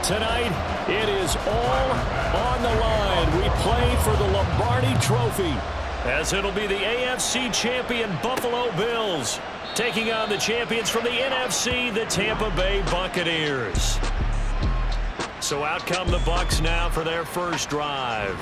Tonight, it is all on the line. We play for the Lombardi Trophy, as it'll be the AFC champion Buffalo Bills taking on the champions from the NFC, the Tampa Bay Buccaneers. So out come the Bucs now for their first drive.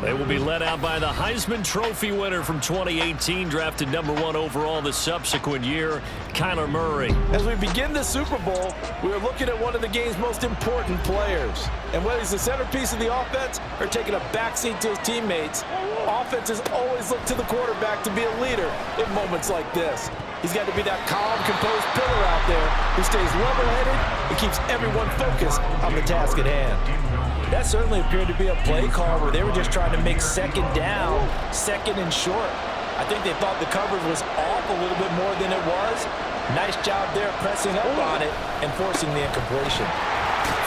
They will be led out by the Heisman Trophy winner from 2018, drafted #1 overall the subsequent year, Kyler Murray. As we begin the Super Bowl, we are looking at one of the game's most important players. And whether he's the centerpiece of the offense or taking a backseat to his teammates, offenses always look to the quarterback to be a leader in moments like this. He's got to be that calm, composed pillar out there who stays level-headed and keeps everyone focused on the task at hand. That certainly appeared to be a play call where they were just trying to make second down, second and short. I think they thought the coverage was off a little bit more than it was. Nice job there pressing up on it and forcing the incompletion.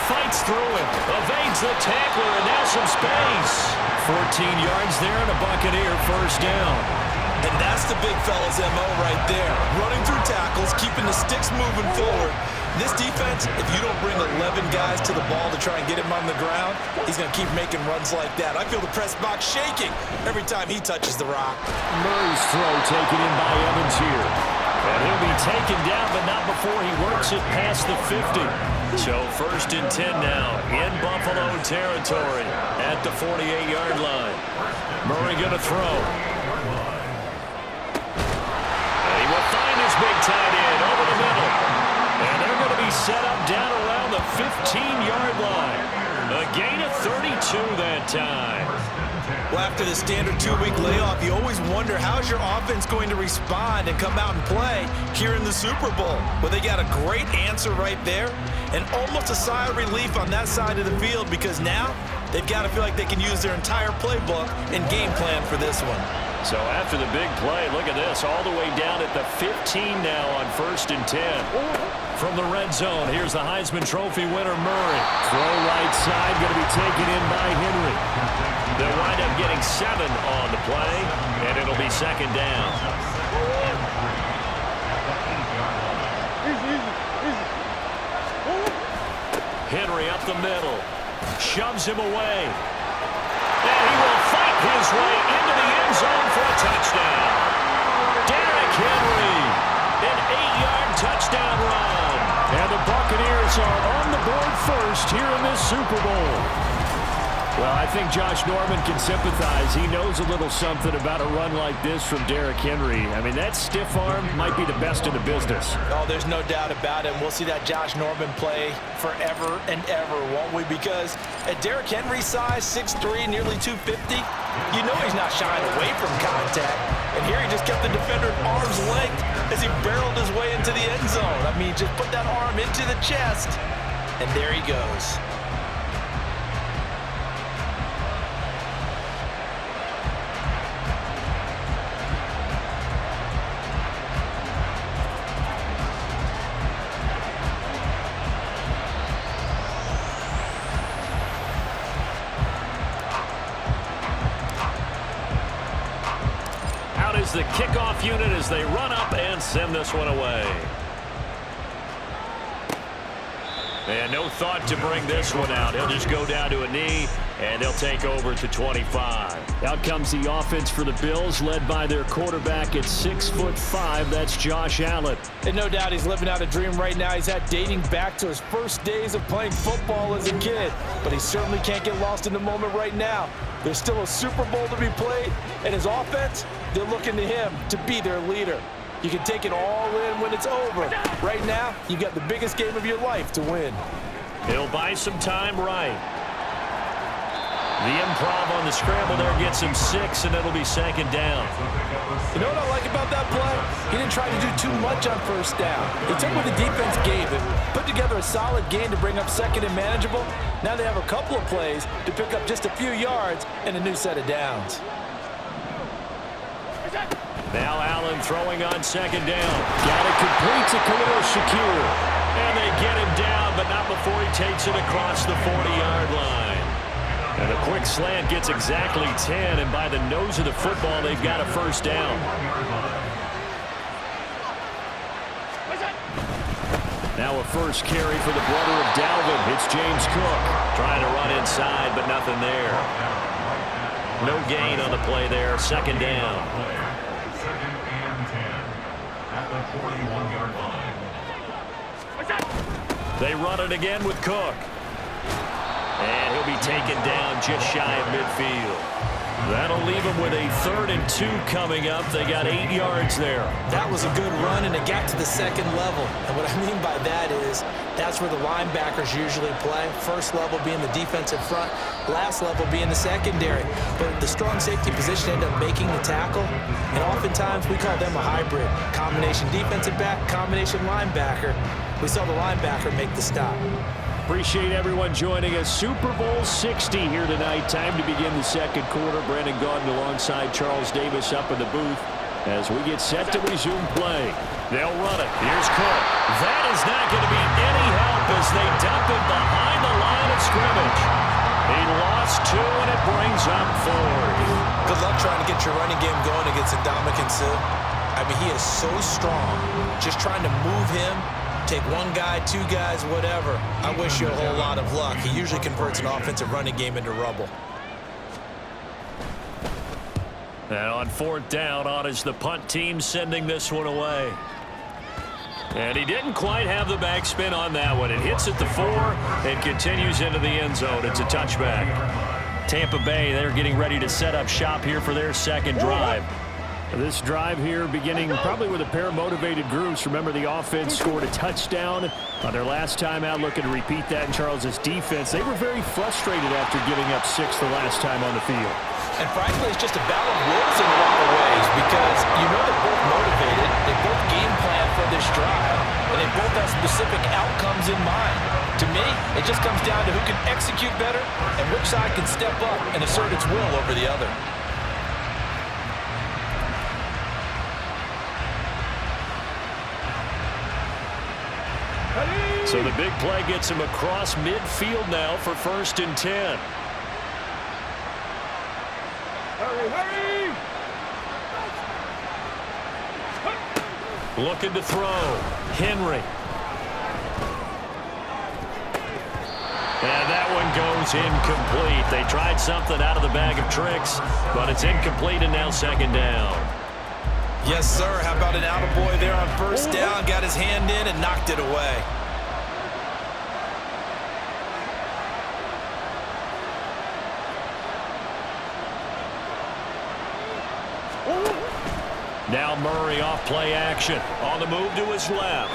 Fights through it, evades the tackler, and now some space. 14 yards there and a Buccaneer first down. And that's the big fella's MO right there. Running through tackles, keeping the sticks moving forward. This defense, if you don't bring 11 guys to the ball to try and get him on the ground, he's going to keep making runs like that. I feel the press box shaking every time he touches the rock. Murray's throw taken in by Evans here. And he'll be taken down, but not before he works it past the 50. So 1st and 10 now in Buffalo territory at the 48-yard line. Murray going to throw. And he will find his big tight end over the middle. And they're going to be set up down around the 15-yard line. A gain of 32 that time. Well, after the standard 2-week layoff, you always wonder how's your offense going to respond and come out and play here in the Super Bowl. Well, they got a great answer right there and almost a sigh of relief on that side of the field because now they've got to feel like they can use their entire playbook and game plan for this one. So after the big play, look at this, all the way down at the 15 now on 1st and 10. From the red zone, here's the Heisman Trophy winner, Murray. Throw right side, going to be taken in by Henry. They'll wind up getting 7 on the play, and it'll be 2nd down. Henry up the middle, shoves him away. And he will fight his way into the end zone for a touchdown. Derrick Henry, an 8-yard touchdown run. And the Buccaneers are on the board first here in this Super Bowl. Well, I think Josh Norman can sympathize. He knows a little something about a run like this from Derrick Henry. I mean, that stiff arm might be the best in the business. Oh, there's no doubt about it. We'll see that Josh Norman play forever and ever, won't we? Because at Derrick Henry's size, 6'3", nearly 250, you know he's not shying away from contact. And here he just kept the defender at arm's length as he barreled his way into the end zone. I mean, just put that arm into the chest, and there he goes. The kickoff unit as they run up and send this one away. And no thought to bring this one out. He'll just go down to a knee, and they'll take over to 25. Out comes the offense for the Bills, led by their quarterback at 6'5". That's Josh Allen. And no doubt he's living out a dream right now. He's had dating back to his first days of playing football as a kid. But he certainly can't get lost in the moment right now. There's still a Super Bowl to be played, and his offense, they're looking to him to be their leader. You can take it all in when it's over. Right now, you got the biggest game of your life to win. He'll buy some time right. The improv on the scramble there gets him 6, and it'll be 2nd down. You know what I like about that play? He didn't try to do too much on 1st down. He took what the defense gave him, put together a solid game to bring up 2nd and manageable. Now they have a couple of plays to pick up just a few yards and a new set of downs. Now Allen throwing on 2nd down. Got it complete to Khalil Shakir. And they get him down, but not before he takes it across the 40-yard line. And a quick slant gets exactly 10, and by the nose of the football, they've got a 1st down. Now a first carry for the brother of Dalvin. It's James Cook. Trying to run inside, but nothing there. No gain on the play there. Second down. Second and 10 at the 41-yard line. They run it again with Cook. And he'll be taken down just shy of midfield. That'll leave them with a 3rd and 2 coming up. They got 8 yards there. That was a good run, and it got to the second level. And what I mean by that is that's where the linebackers usually play. First level being the defensive front, last level being the secondary. But the strong safety position ended up making the tackle, and oftentimes we call them a hybrid. Combination defensive back, combination linebacker. We saw the linebacker make the stop. Appreciate everyone joining us. Super Bowl 60 here tonight. Time to begin the second quarter. Brandon Gaudin alongside Charles Davis up in the booth as we get set to resume play. They'll run it. Here's Cook. That is not going to be any help as they dump it behind the line of scrimmage. He lost 2, and it brings up 4. Good luck trying to get your running game going against Ndamukong Suh. I mean, he is so strong. Just trying to move him. Take one guy, 2 guys, whatever. I wish you a whole lot of luck. He usually converts an offensive running game into rubble. And on 4th down, on is the punt team sending this one away. And he didn't quite have the backspin on that one. It hits at the 4 and continues into the end zone. It's a touchback. Tampa Bay, they're getting ready to set up shop here for their second drive. This drive here beginning probably with a pair of motivated groups. Remember, the offense scored a touchdown on their last time out, looking to repeat that in Charles's defense. They were very frustrated after giving up 6 the last time on the field. And frankly, it's just a battle of wills in a lot of ways because you know they're both motivated, they both game plan for this drive, and they both have specific outcomes in mind. To me, it just comes down to who can execute better and which side can step up and assert its will over the other. So the big play gets him across midfield now for 1st and 10. Hurry! Looking to throw. Henry. And that one goes incomplete. They tried something out of the bag of tricks, but it's incomplete and now 2nd down. Yes, sir. How about an attaboy there on 1st down? Got his hand in and knocked it away. Now Murray off play action. On the move to his left.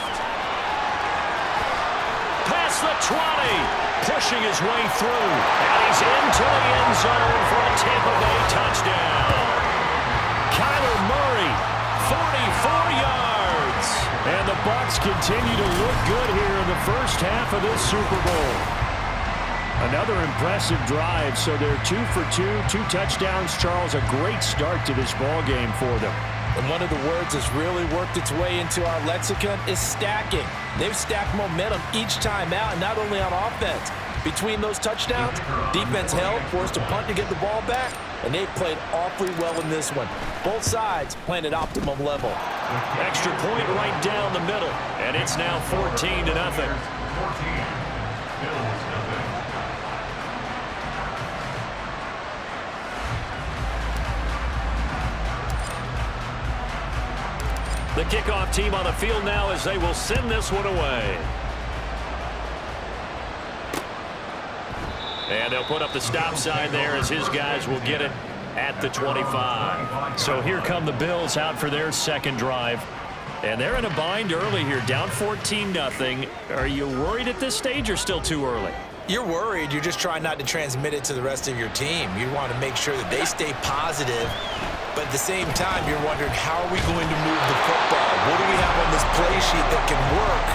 Past the 20. Pushing his way through. And he's into the end zone for a Tampa Bay touchdown. Kyler Murray, 44 yards. And the Bucs continue to look good here in the first half of this Super Bowl. Another impressive drive, so they're 2 for 2, 2 touchdowns. Charles, a great start to this ball game for them. And one of the words that's really worked its way into our lexicon is stacking. They've stacked momentum each time out, and not only on offense. Between those touchdowns, defense held, forced a punt to get the ball back, and they've played awfully well in this one. Both sides playing at optimum level. Extra point right down the middle, and it's now 14-0. 14. Bills nothing. The kickoff team on the field now as they will send this one away. And they'll put up the stop sign there as his guys will get it at the 25. So here come the Bills out for their second drive. And they're in a bind early here, down 14-0. Are you worried at this stage or still too early? You're worried. You're just trying not to transmit it to the rest of your team. You want to make sure that they stay positive. But at the same time, you're wondering, how are we going to move the football? What do we have on this play sheet that can work?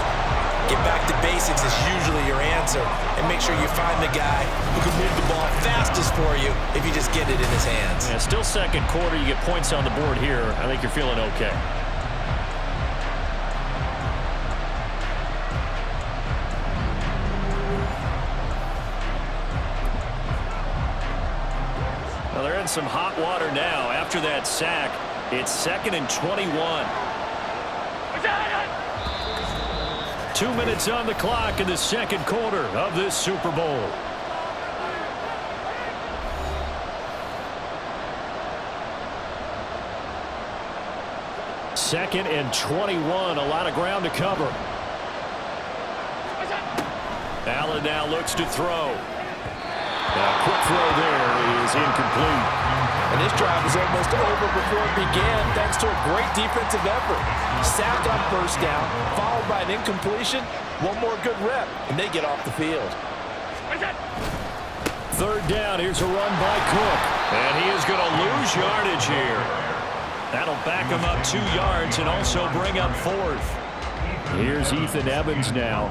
Get back to basics is usually your answer. And make sure you find the guy who can move the ball fastest for you if you just get it in his hands. Yeah, still second quarter. You get points on the board here. I think you're feeling okay. Well, they're in some hot water now. After that sack, it's 2nd and 21. 2 minutes on the clock in the second quarter of this Super Bowl. Second and 21, a lot of ground to cover. Allen now looks to throw. A quick throw there is incomplete. And this drive is almost over before it began thanks to a great defensive effort. Sack on first down, followed by an incompletion. One more good rep, and they get off the field. Third down, here's a run by Cook. And he is going to lose yardage here. That'll back him up 2 yards and also bring up fourth. Here's Ethan Evans now.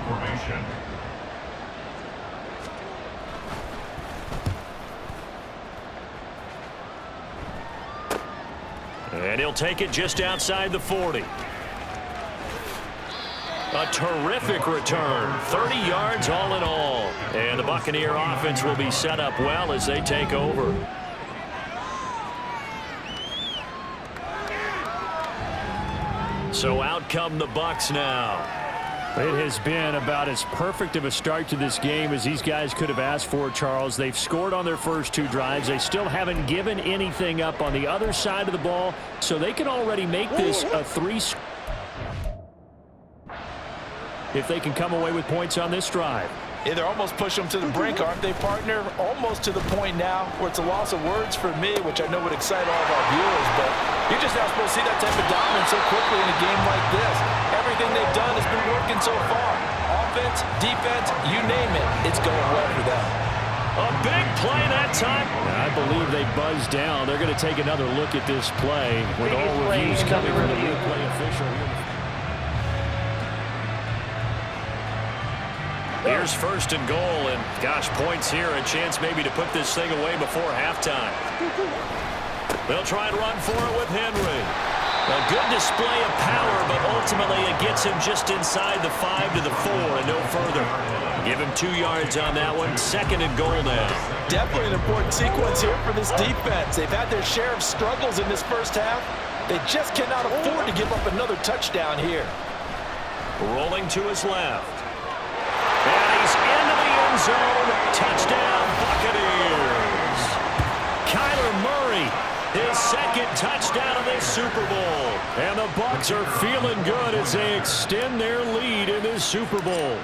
And he'll take it just outside the 40. A terrific return. 30 yards all in all. And the Buccaneer offense will be set up well as they take over. So out come the Bucs now. It has been about as perfect of a start to this game as these guys could have asked for, Charles. They've scored on their first 2 drives. They still haven't given anything up on the other side of the ball, so they can already make this a 3. If they can come away with points on this drive. Yeah, they're almost pushing them to the brink, aren't they, partner? Almost to the point now where it's a loss of words for me, which I know would excite all of our viewers, but you're just not supposed to see that type of dominance so quickly in a game like this. Everything they've done has been working so far. Offense, defense, you name it, it's going well for them. A big play that time. I believe they buzzed down. They're going to take another look at this play with all reviews coming from the replay official here. Here's first and goal, and gosh, points here, a chance maybe to put this thing away before halftime. They'll try and run for it with Henry. A good display of power, but ultimately it gets him just inside the 5 to the 4 and no further. Give him 2 yards on that one. Second and goal now. Definitely an important sequence here for this defense. They've had their share of struggles in this first half. They just cannot afford to give up another touchdown here. Rolling to his left. And he's into the end zone. Touchdown, Buccaneers. Kyler Murray, his second touchdown of this Super Bowl. And the Bucs are feeling good as they extend their lead in this Super Bowl.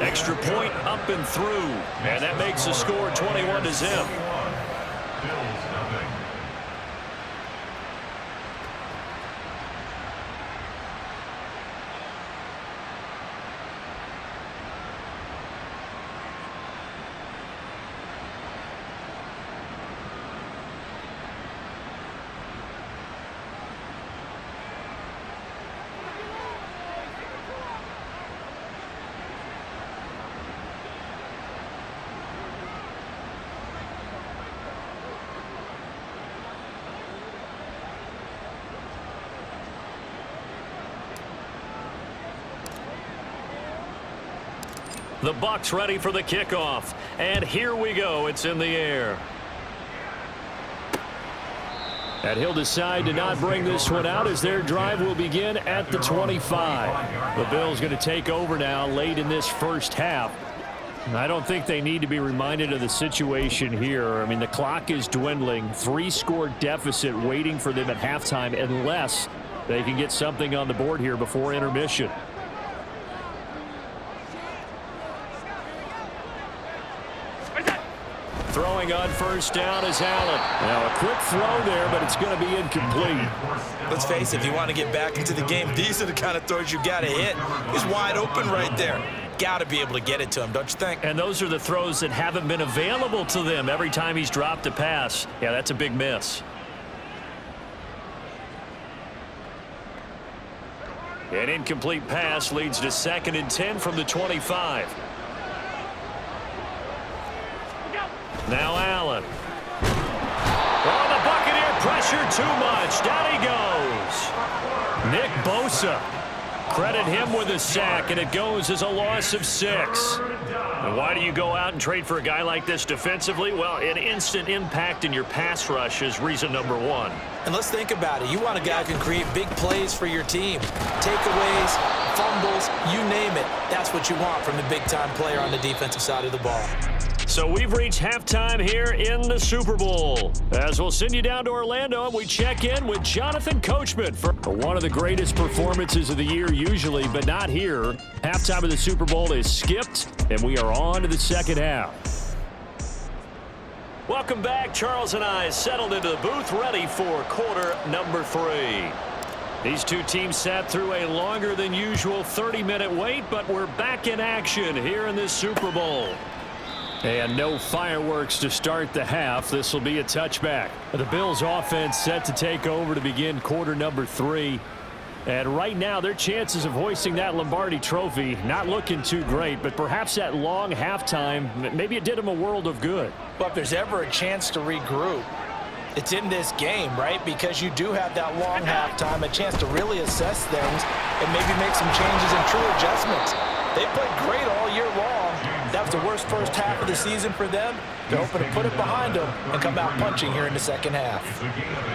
Extra point up and through. And that makes the score 21-0. The Bucs ready for the kickoff. And here we go. It's in the air. And he'll decide to not bring this one out as their drive will begin at the 25. The Bills going to take over now late in this first half. I don't think they need to be reminded of the situation here. I mean, the clock is dwindling. 3-score deficit waiting for them at halftime unless they can get something on the board here before intermission. Throwing on first down is Allen. Now a quick throw there, but it's going to be incomplete. Let's face it, if you want to get back into the game, these are the kind of throws you got to hit. He's wide open right there. Got to be able to get it to him, don't you think? And those are the throws that haven't been available to them every time he's dropped a pass. Yeah, that's a big miss. An incomplete pass leads to 2nd and 10 from the 25. Now Allen. Oh, the Buccaneer pressure too much. Down he goes. Nick Bosa. Credit him with a sack, and it goes as a loss of 6. And why do you go out and trade for a guy like this defensively? Well, an instant impact in your pass rush is reason number 1. And let's think about it. You want a guy who can create big plays for your team. Takeaways, fumbles, you name it. That's what you want from the big-time player on the defensive side of the ball. So we've reached halftime here in the Super Bowl. As we'll send you down to Orlando, and we check in with Jonathan Coachman for one of the greatest performances of the year usually, but not here. Halftime of the Super Bowl is skipped, and we are on to the second half. Welcome back. Charles and I settled into the booth ready for quarter number 3. These two teams sat through a longer than usual 30-minute wait, but we're back in action here in this Super Bowl. And no fireworks to start the half. This will be a touchback. The Bills offense set to take over to begin quarter number 3. And right now, their chances of hoisting that Lombardi trophy not looking too great, but perhaps that long halftime, maybe it did them a world of good. But if there's ever a chance to regroup, it's in this game, right? Because you do have that long halftime, a chance to really assess things and maybe make some changes and true adjustments. They played great all year long. That was the worst first half of the season for them. They're hoping to put it behind them and come out punching here in the second half.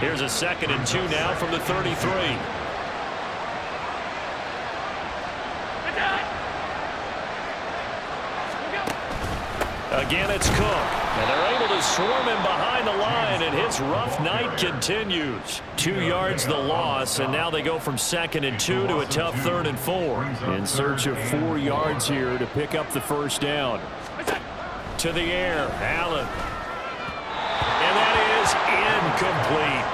Here's a 2nd and 2 now from the 33. Again, it's Cook. And they're able to swarm him behind the line, and his rough night continues. 2 yards the loss, and now they go from 2nd and 2 to a tough 3rd and 4. In search of 4 yards here to pick up the first down. To the air, Allen. And that is incomplete.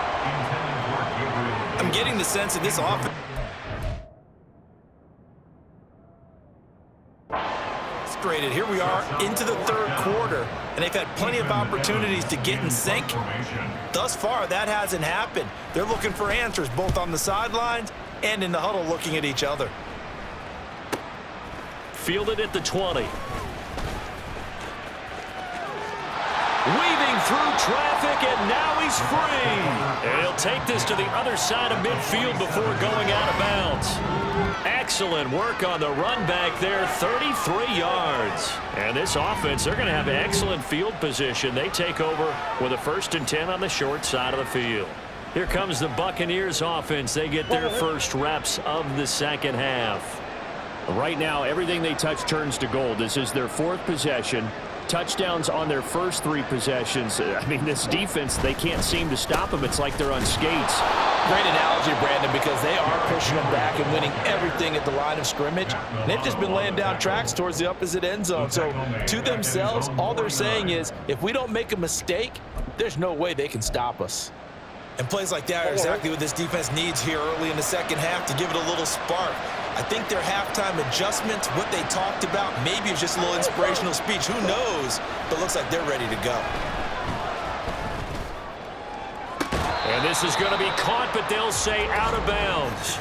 I'm getting the sense that this offense frustrated. Here we are into the 3rd quarter, and they've had plenty of opportunities to get in sync. Thus far, that hasn't happened. They're looking for answers both on the sidelines and in the huddle looking at each other. Fielded at the 20. Weaving through traffic, and now he's free. And he'll take this to the other side of midfield before going out of bounds. Excellent work on the run back there, 33 yards. And this offense, they're going to have excellent field position. They take over with a 1st and 10 on the short side of the field. Here comes the Buccaneers offense. They get their first reps of the second half. Right now, everything they touch turns to gold. This is their 4th possession. Touchdowns on their first 3 possessions. I mean, this defense, they can't seem to stop them. It's like they're on skates. Great analogy, Brandon, because they are pushing them back and winning everything at the line of scrimmage. And they've just been laying down tracks towards the opposite end zone. So to themselves, all they're saying is, if we don't make a mistake, there's no way they can stop us. And plays like that are exactly what this defense needs here early in the second half to give it a little spark. I think their halftime adjustments, what they talked about, maybe it's just a little inspirational speech. Who knows? But it looks like they're ready to go. And this is going to be caught, but they'll say out of bounds.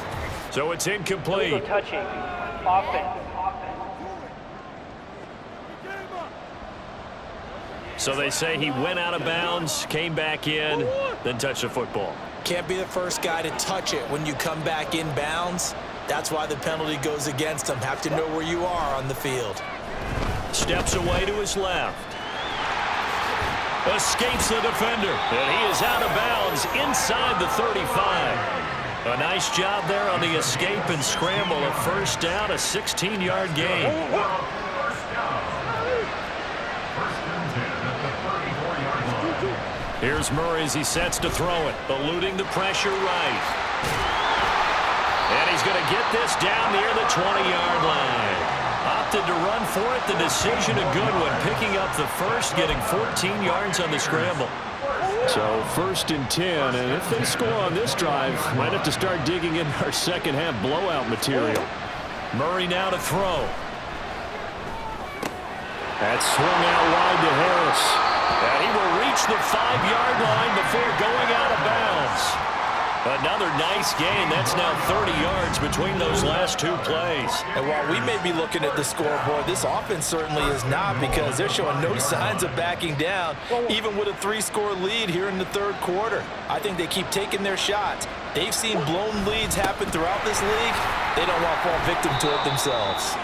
So it's incomplete. Illegal touching. Offense. So they say he went out of bounds, came back in, then touched the football. Can't be the first guy to touch it when you come back in bounds. That's why the penalty goes against them. Have to know where you are on the field. Steps away to his left. Escapes the defender. And he is out of bounds inside the 35. A nice job there on the escape and scramble. A 1st down, a 16-yard gain. Here's Murray as he sets to throw it, eluding the pressure right. And he's going to get this down near the 20-yard line. Opted to run for it. The decision a good one, picking up the first, getting 14 yards on the scramble. So 1st and 10, and if they score on this drive, might have to start digging in our second half blowout material. Murray now to throw. That's swung out wide to Harris. And he will reach the 5-yard line before going out of bounds. Another nice gain. That's now 30 yards between those last 2 plays. And while we may be looking at the scoreboard, this offense certainly is not, because they're showing no signs of backing down, even with a 3-score lead here in the 3rd quarter. I think they keep taking their shots. They've seen blown leads happen throughout this league. They don't want to fall victim to it themselves.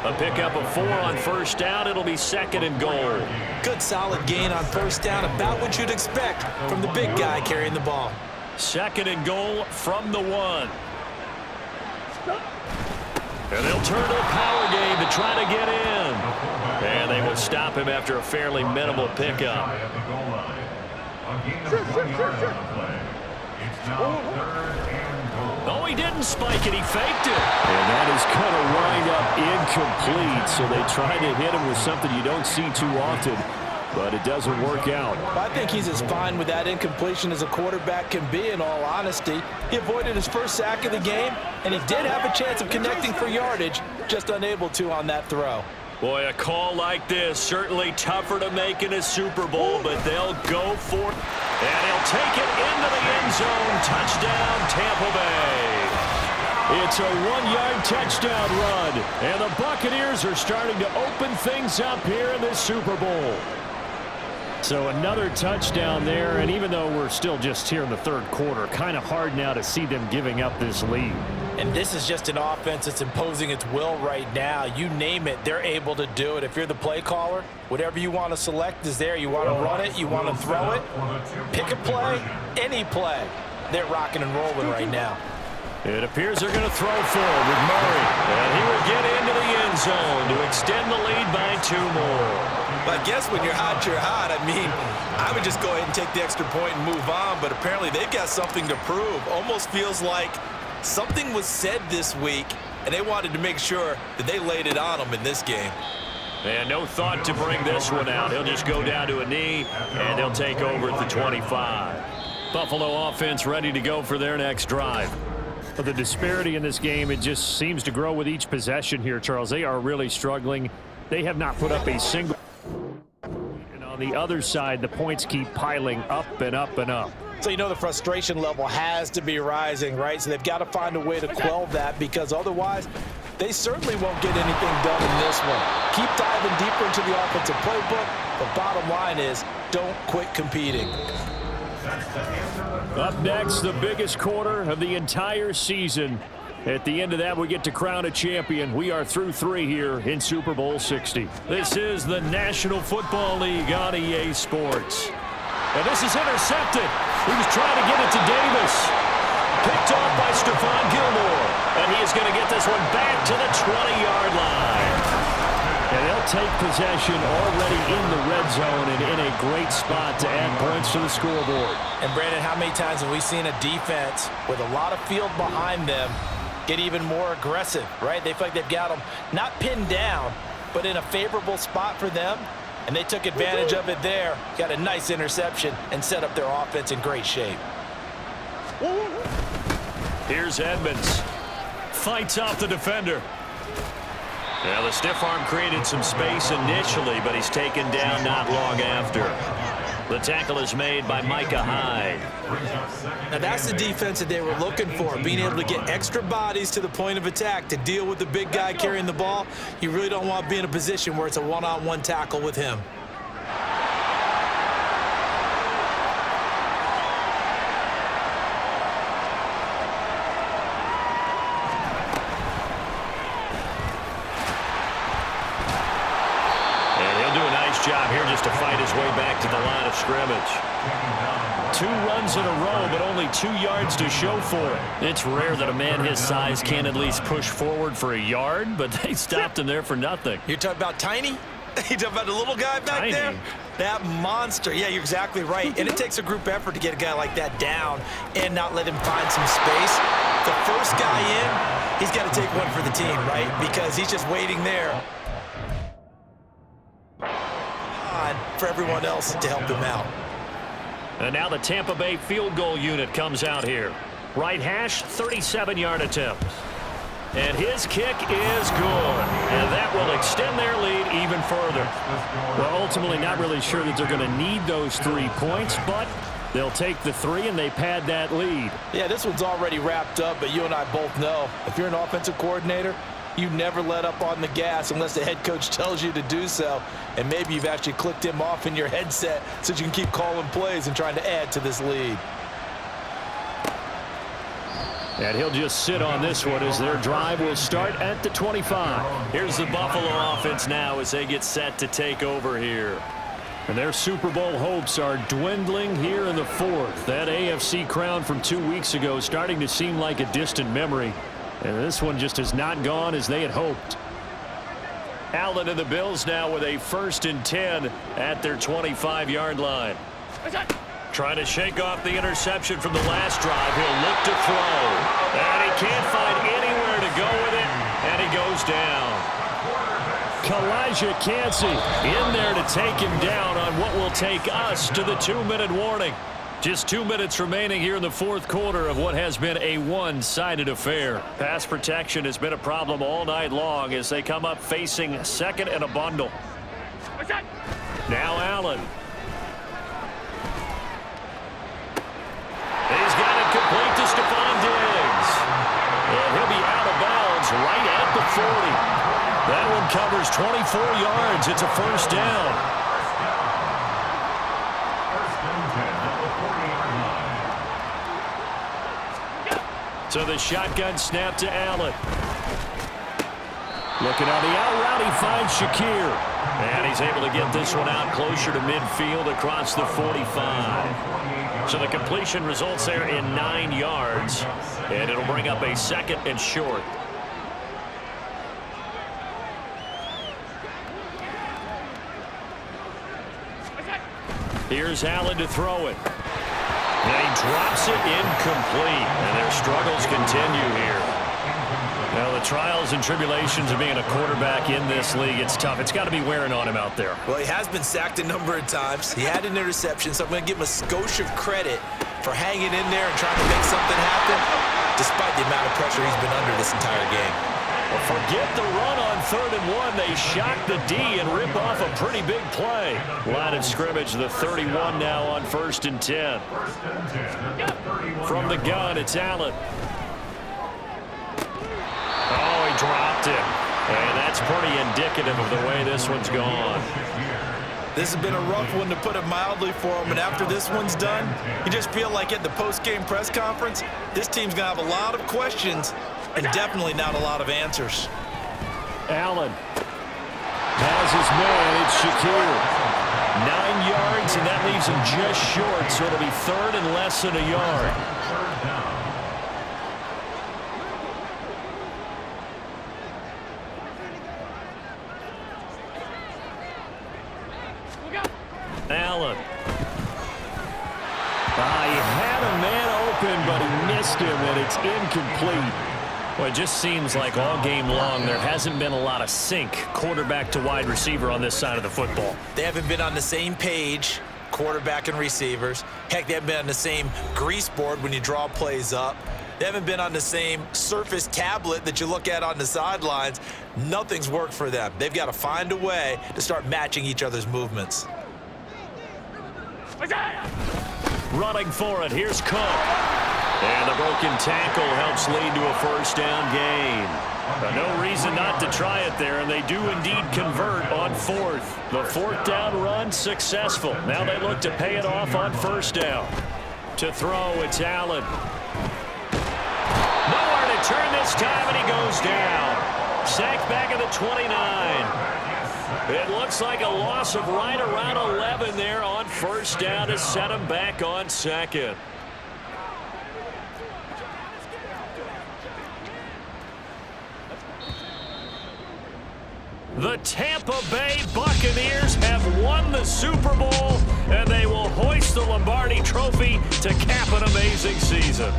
A pickup of 4 on 1st down. It'll be 2nd and goal. Good solid gain on 1st down, about what you'd expect from the big guy carrying the ball. 2nd and goal from the 1. And they'll turn to a power game to try to get in. And they will stop him after a fairly minimal pickup. Oh, he didn't spike it. He faked it. And that is going to wind up incomplete. So they tried to hit him with something you don't see too often, but it doesn't work out. I think he's as fine with that incompletion as a quarterback can be, in all honesty. He avoided his first sack of the game, and he did have a chance of connecting for yardage, just unable to on that throw. Boy, a call like this, certainly tougher to make in a Super Bowl, but they'll go for it. And he'll take it into the end zone. Touchdown, Tampa Bay. It's a 1-yard touchdown run, and the Buccaneers are starting to open things up here in this Super Bowl. So another touchdown there, and even though we're still just here in the 3rd quarter, kind of hard now to see them giving up this lead. And this is just an offense that's imposing its will right now. You name it, they're able to do it. If you're the play caller, whatever you want to select is there. You want to run it, you want to throw it, pick a play, any play. They're rocking and rolling right now. It appears they're going to throw forward with Murray. And he will get into the end zone to extend the lead by 2 more. But I guess when you're hot, you're hot. I mean, I would just go ahead and take the extra point and move on, but apparently they've got something to prove. Almost feels like something was said this week, and they wanted to make sure that they laid it on them in this game. And no thought to bring this one out. He'll just go down to a knee, and they'll take over at the 25. Buffalo offense ready to go for their next drive. But the disparity in this game, it just seems to grow with each possession here, Charles. They are really struggling. They have not put up a single. And on the other side, the points keep piling up and up and up. So you know the frustration level has to be rising, right? So they've got to find a way to quell that, because otherwise they certainly won't get anything done in this one. Keep diving deeper into the offensive playbook, but bottom line is don't quit competing. Up next, the biggest quarter of the entire season. At the end of that, we get to crown a champion. We are through 3 here in Super Bowl 60. This is the National Football League on EA Sports. And this is intercepted. He was trying to get it to Davis. Picked off by Stephon Gilmore. And he is going to get this one back to the 20-yard line. And they'll take possession already in the red zone and in a great spot to add points to the scoreboard. And Brandon, how many times have we seen a defense with a lot of field behind them get even more aggressive, right? They feel like they've got them not pinned down, but in a favorable spot for them. And they took advantage of it there. Got a nice interception and set up their offense in great shape. Here's Edmonds. Fights off the defender. Well, the stiff arm created some space initially, but he's taken down not long after. The tackle is made by Micah Hyde. Now that's the defense that they were looking for, being able to get extra bodies to the point of attack to deal with the big guy carrying the ball. You really don't want to be in a position where it's a one-on-one tackle with him. Job here just to fight his way back to the line of scrimmage. 2 runs in a row, but only 2 yards to show for it. It's rare that a man his size can at least push forward for a yard, but they stopped him there for nothing. You're talking about Tiny? You're talking about the little guy back there? That monster. Yeah, you're exactly right. And it takes a group effort to get a guy like that down and not let him find some space. The first guy in, he's got to take one for the team, right? Because he's just waiting there for everyone else to help him out. And now the Tampa Bay field goal unit comes out here. Right hash, 37-yard attempt. And his kick is good. And that will extend their lead even further. Well, ultimately not really sure that they're going to need those 3 points, but they'll take the 3 and they pad that lead. Yeah, this one's already wrapped up, but you and I both know if you're an offensive coordinator, you never let up on the gas unless the head coach tells you to do so. And maybe you've actually clicked him off in your headset so you can keep calling plays and trying to add to this lead. And he'll just sit on this one as their drive will start at the 25. Here's the Buffalo offense now as they get set to take over here. And their Super Bowl hopes are dwindling here in the fourth. That AFC crown from 2 weeks ago is starting to seem like a distant memory. And this one just has not gone as they had hoped. Allen and the Bills now with a 1st and 10 at their 25-yard line. Trying to shake off the interception from the last drive. He'll look to throw. And he can't find anywhere to go with it. And he goes down. Kalijah Kancey in there to take him down on what will take us to the 2-minute warning. Just 2 minutes remaining here in the fourth quarter of what has been a one-sided affair. Pass protection has been a problem all night long as they come up facing 2nd and a bundle. Now Allen. He's got it complete to Stephon Diggs. And he'll be out of bounds right at the 40. That one covers 24 yards. It's a 1st down. So the shotgun snap to Allen. Looking on the out route, he finds Shakir. And he's able to get this one out closer to midfield across the 45. So the completion results there in 9 yards. And it'll bring up a 2nd and short. Here's Allen to throw it. And he drops it incomplete. And their struggles continue here. Now, the trials and tribulations of being a quarterback in this league, it's tough. It's got to be wearing on him out there. Well, he has been sacked a number of times. He had an interception, so I'm going to give him a skosh of credit for hanging in there and trying to make something happen, despite the amount of pressure he's been under this entire game. Well, forget the run on 3rd and 1. They shock the D and rip off a pretty big play. Line of scrimmage, the 31 now on 1st and 10. From the gun, it's Allen. Oh, he dropped it. And that's pretty indicative of the way this one's gone. This has been a rough one, to put it mildly, for him. And after this one's done, you just feel like at the post-game press conference, this team's going to have a lot of questions and definitely not a lot of answers. Allen has his man. It's Shakir. 9 yards, and that leaves him just short, so it'll be 3rd and less than a yard. Allen. He had a man open, but he missed him, and it's incomplete. Well, it just seems like all game long there hasn't been a lot of sync quarterback to wide receiver on this side of the football. They haven't been on the same page, quarterback and receivers. Heck, they haven't been on the same grease board when you draw plays up. They haven't been on the same surface tablet that you look at on the sidelines. Nothing's worked for them. They've got to find a way to start matching each other's movements. Running for it, here's Cook. And the broken tackle helps lead to a 1st down gain. No reason not to try it there, and they do indeed convert on 4th. The 4th down run successful. Now they look to pay it off on 1st down. To throw, it's Allen. Nowhere to turn this time, and he goes down. Sacked back at the 29. It looks like a loss of right around 11 there on 1st down to set him back on 2nd. The Tampa Bay Buccaneers have won the Super Bowl, and they will hoist the Lombardi Trophy to cap an amazing season.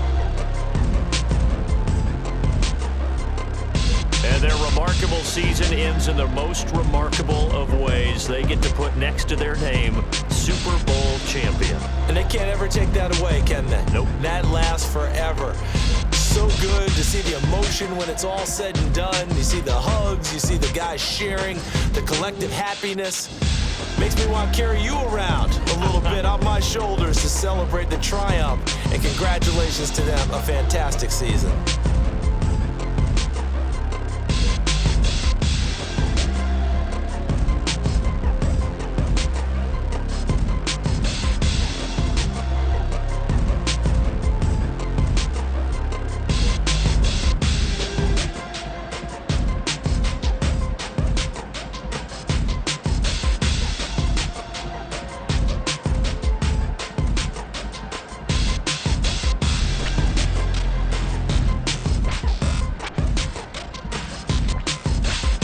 And their remarkable season ends in the most remarkable of ways. They get to put next to their name, Super Bowl champion. And they can't ever take that away, can they? Nope. That lasts forever. So good to see the emotion when it's all said and done. You see the hugs, you see the guys sharing, the collective happiness. Makes me want to carry you around a little bit on my shoulders to celebrate the triumph. And congratulations to them, a fantastic season.